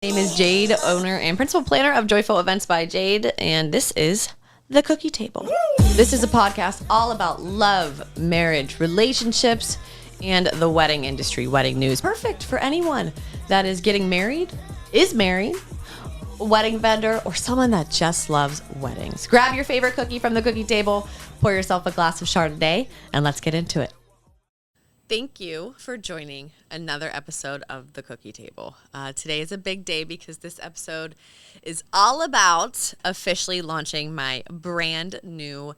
My name is Jade, owner and principal planner of Joyful Events by Jade, and this is The Cookie Table. This is a podcast all about love, marriage, relationships, and the wedding industry, wedding news. Perfect for anyone that is getting married, is married, a wedding vendor, or someone that just loves weddings. Grab your favorite cookie from The Cookie Table, pour yourself a glass of Chardonnay, and let's get into it. Thank you for joining another episode of The Cookie Table. Today is a big day because this episode is all about officially launching my brand new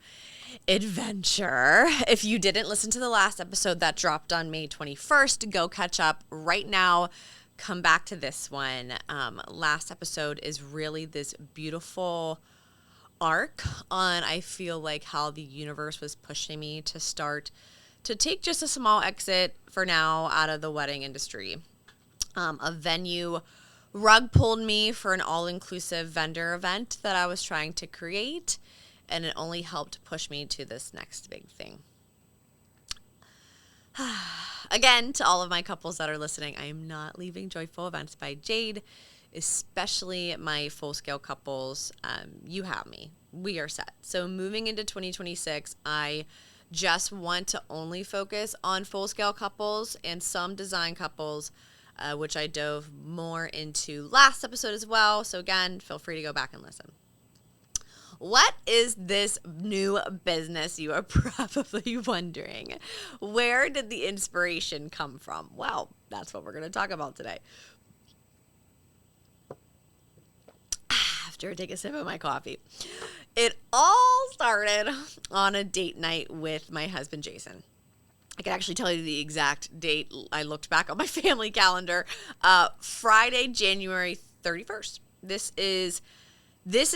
adventure. If you didn't listen to the last episode that dropped on May 21st, go catch up right now. Come back to this one. Last episode is really this beautiful arc on, I feel like, how the universe was pushing me to take just a small exit for now out of the wedding industry. A venue rug pulled me for an all-inclusive vendor event that I was trying to create, and it only helped push me to this next big thing. Again, to all of my couples that are listening, I am not leaving Joyful Events by Jade, especially my full-scale couples. You have me. We are set. So moving into 2026, I just want to only focus on full-scale couples and some design couples, which I dove more into last episode as well. So again, feel free to go back and listen. What is this new business, you are probably wondering? Where did the inspiration come from? Well, that's what we're going to talk about today. After I take a sip of my coffee. It all started on a date night with my husband, Jason. I can actually tell you the exact date. I looked back on my family calendar. Friday, January 31st. This is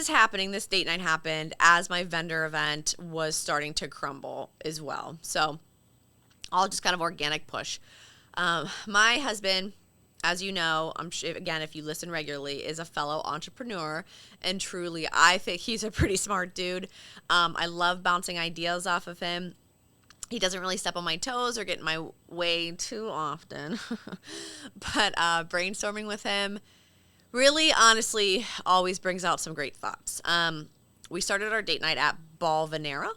happening. This date night happened as my vendor event was starting to crumble as well. So all just kind of organic push. My husband, as you know, I'm sure, again, if you listen regularly, is a fellow entrepreneur, and truly, I think he's a pretty smart dude. I love bouncing ideas off of him. He doesn't really step on my toes or get in my way too often, but brainstorming with him really, honestly, always brings out some great thoughts. We started our date night at Ball Venera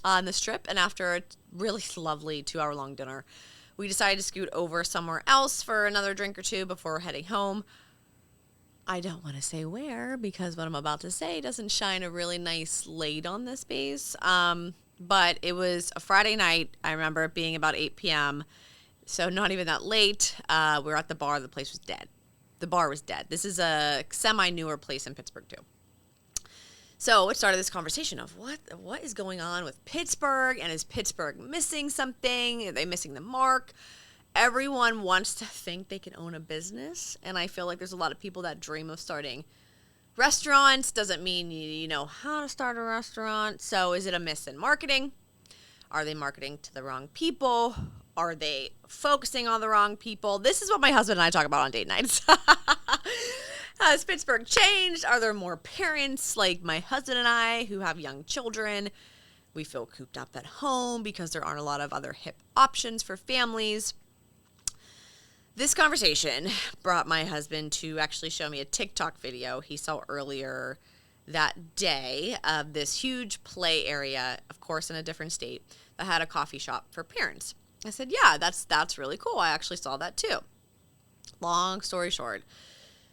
on the Strip, and after a really lovely 2-hour-long dinner, we decided to scoot over somewhere else for another drink or two before heading home. I don't want to say where because what I'm about to say doesn't shine a really nice light on this space. But it was a Friday night. I remember it being about 8 p.m., so not even that late. We were at the bar. The place was dead. The bar was dead. This is a semi-newer place in Pittsburgh, too. So it started this conversation of what is going on with Pittsburgh, and is Pittsburgh missing something? Are they missing the mark? Everyone wants to think they can own a business, and I feel like there's a lot of people that dream of starting restaurants. Doesn't mean you know how to start a restaurant. So is it a miss in marketing? Are they marketing to the wrong people? Are they focusing on the wrong people? This is what my husband and I talk about on date nights. Has Pittsburgh changed? Are there more parents like my husband and I who have young children? We feel cooped up at home because there aren't a lot of other hip options for families. This conversation brought my husband to actually show me a TikTok video he saw earlier that day of this huge play area, of course in a different state, that had a coffee shop for parents. I said, yeah, that's really cool. I actually saw that too. Long story short,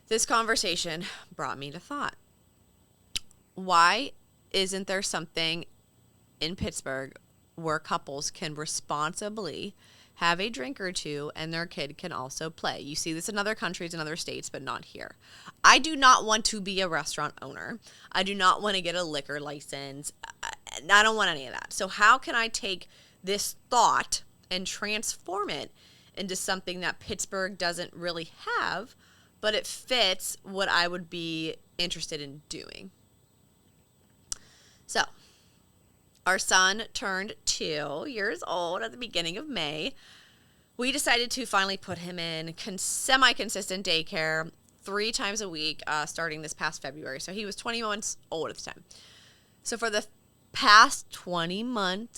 this conversation brought me to thought. Why isn't there something in Pittsburgh where couples can responsibly have a drink or two and their kid can also play? You see this in other countries and other states, but not here. I do not want to be a restaurant owner. I do not want to get a liquor license. I don't want any of that. So how can I take this thought and transform it into something that Pittsburgh doesn't really have, but it fits what I would be interested in doing? So, our son turned 2 years old at the beginning of May. We decided to finally put him in semi-consistent daycare 3 times a week starting this past February. So he was 20 months old at the time. So for the past 21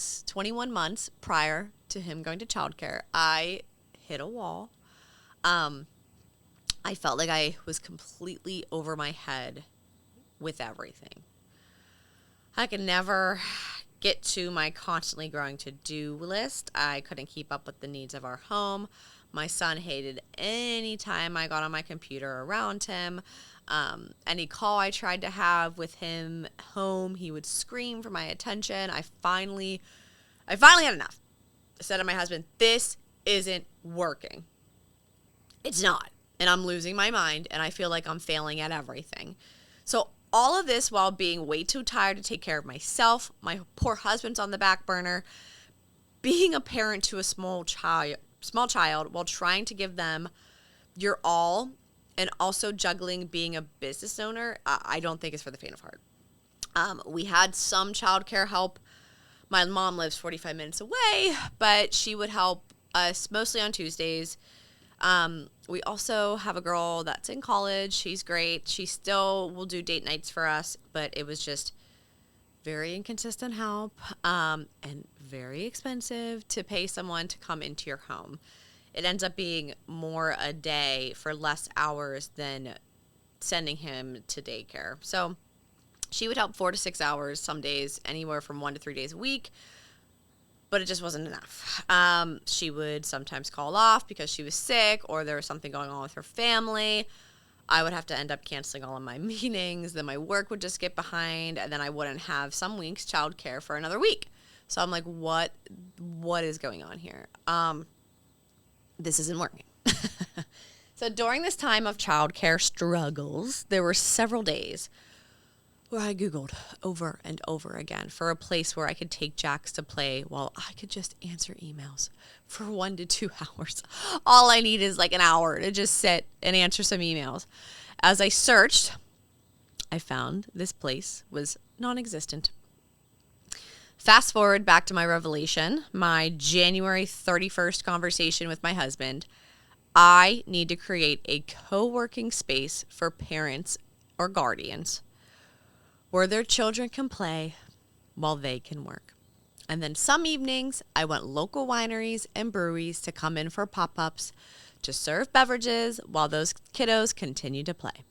months prior to him going to childcare, I hit a wall. I felt like I was completely over my head with everything. I could never get to my constantly growing to-do list. I couldn't keep up with the needs of our home. My son hated any time I got on my computer around him. Any call I tried to have with him home, he would scream for my attention. I finally had enough. I said to my husband, this isn't working. It's not. And I'm losing my mind, and I feel like I'm failing at everything. So all of this while being way too tired to take care of myself, my poor husband's on the back burner, being a parent to a small child while trying to give them your all, and also juggling being a business owner, I don't think is for the faint of heart. We had some childcare help. My mom lives 45 minutes away, but she would help us mostly on Tuesdays. We also have a girl that's in college. She's great. She still will do date nights for us, but it was just very inconsistent help, and very expensive to pay someone to come into your home. It ends up being more a day for less hours than sending him to daycare. So she would help 4 to 6 hours, some days anywhere from 1 to 3 days a week, but it just wasn't enough. She would sometimes call off because she was sick or there was something going on with her family. I would have to end up canceling all of my meetings. Then my work would just get behind, and then I wouldn't have some weeks childcare for another week. So I'm like, what is going on here? This isn't working. So during this time of childcare struggles, there were several days where I Googled over and over again for a place where I could take Jax to play while I could just answer emails for 1 to 2 hours. All I need is like an hour to just sit and answer some emails. As I searched, I found this place was non-existent. Fast forward back to my revelation, my January 31st conversation with my husband. I need to create a co-working space for parents or guardians where their children can play while they can work. And then some evenings, I want local wineries and breweries to come in for pop-ups to serve beverages while those kiddos continue to play.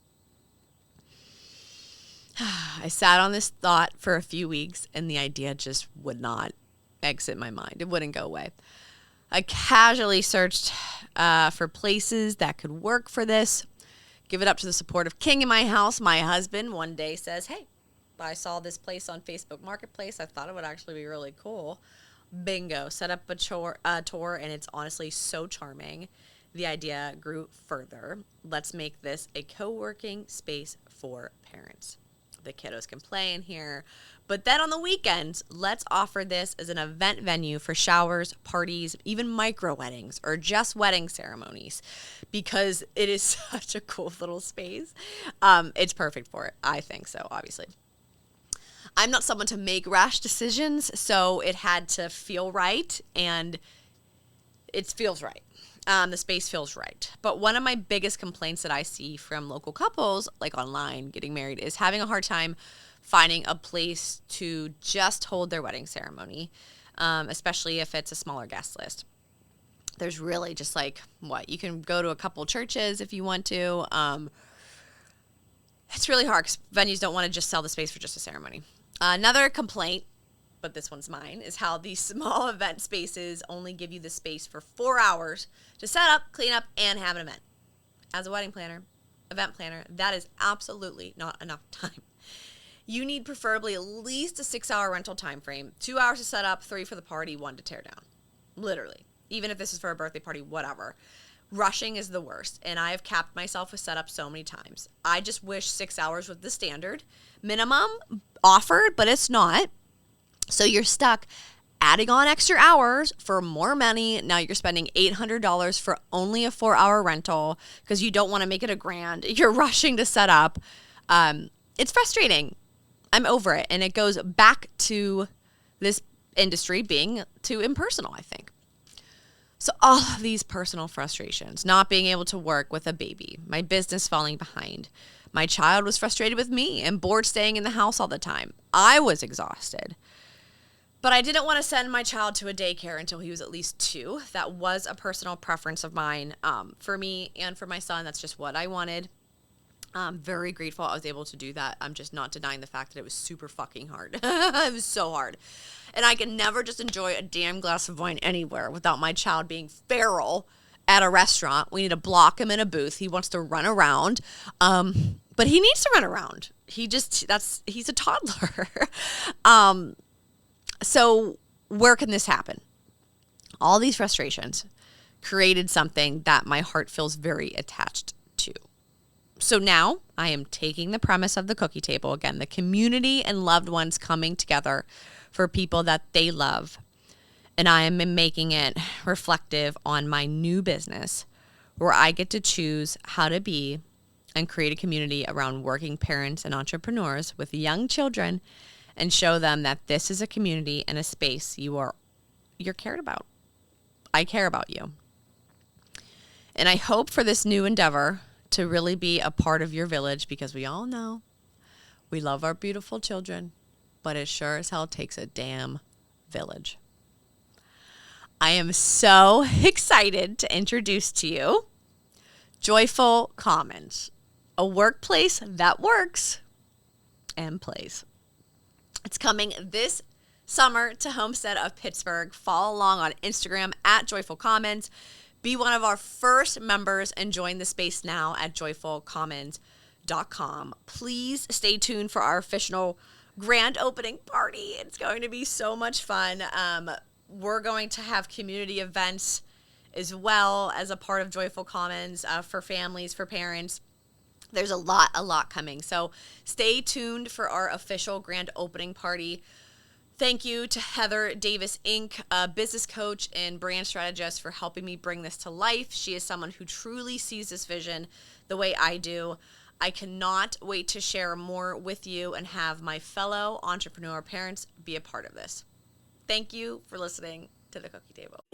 I sat on this thought for a few weeks, and the idea just would not exit my mind. It wouldn't go away. I casually searched for places that could work for this. Give it up to the supportive king in my house. My husband one day says, hey, I saw this place on Facebook Marketplace. I thought it would actually be really cool. Bingo. Set up a tour, and it's honestly so charming. The idea grew further. Let's make this a co-working space for parents. The kiddos can play in here. But then on the weekends, let's offer this as an event venue for showers, parties, even micro weddings, or just wedding ceremonies, because it is such a cool little space. It's perfect for it. I think so, obviously. I'm not someone to make rash decisions, so it had to feel right, and it feels right. The space feels right. But one of my biggest complaints that I see from local couples, like online, getting married, is having a hard time finding a place to just hold their wedding ceremony, especially if it's a smaller guest list. There's really just you can go to a couple churches if you want to. It's really hard because venues don't want to just sell the space for just a ceremony. Another complaint, but this one's mine, is how these small event spaces only give you the space for 4 hours to set up, clean up, and have an event. As a wedding planner, event planner, that is absolutely not enough time. You need preferably at least a 6-hour rental time frame, 2 hours to set up, 3 for the party, 1 to tear down. Literally. Even if this is for a birthday party, whatever. Rushing is the worst, and I have capped myself with setup so many times. I just wish 6 hours was the standard minimum offered, but it's not. So you're stuck adding on extra hours for more money. Now you're spending $800 for only a 4-hour rental because you don't want to make it $1,000. You're rushing to set up. It's frustrating. I'm over it, and it goes back to this industry being too impersonal, I think. So all of these personal frustrations, not being able to work with a baby, my business falling behind, my child was frustrated with me and bored staying in the house all the time. I was exhausted. But I didn't want to send my child to a daycare until he was at least 2. That was a personal preference of mine. For me and for my son, that's just what I wanted. I'm very grateful I was able to do that. I'm just not denying the fact that it was super fucking hard. It was so hard. And I can never just enjoy a damn glass of wine anywhere without my child being feral at a restaurant. We need to block him in a booth. He wants to run around. But he needs to run around. He's a toddler. So where can this happen? All these frustrations created something that my heart feels very attached to. So now I am taking the premise of the cookie table, again, the community and loved ones coming together for people that they love. And I am making it reflective on my new business where I get to choose how to be and create a community around working parents and entrepreneurs with young children and show them that this is a community and a space you're cared about. I care about you. And I hope for this new endeavor to really be a part of your village, because we all know we love our beautiful children, but it sure as hell takes a damn village. I am so excited to introduce to you Joyful Commons, a workplace that works and plays. It's coming this summer to Homestead of Pittsburgh. Follow along on Instagram at Joyful Commons. Be one of our first members and join the space now at joyfulcommons.com. Please stay tuned for our official grand opening party. It's going to be so much fun. We're going to have community events as well as a part of Joyful Commons for families, for parents. There's a lot coming. So stay tuned for our official grand opening party. Thank you to Heather Davis Inc., a business coach and brand strategist, for helping me bring this to life. She is someone who truly sees this vision the way I do. I cannot wait to share more with you and have my fellow entrepreneur parents be a part of this. Thank you for listening to The Cookie Table.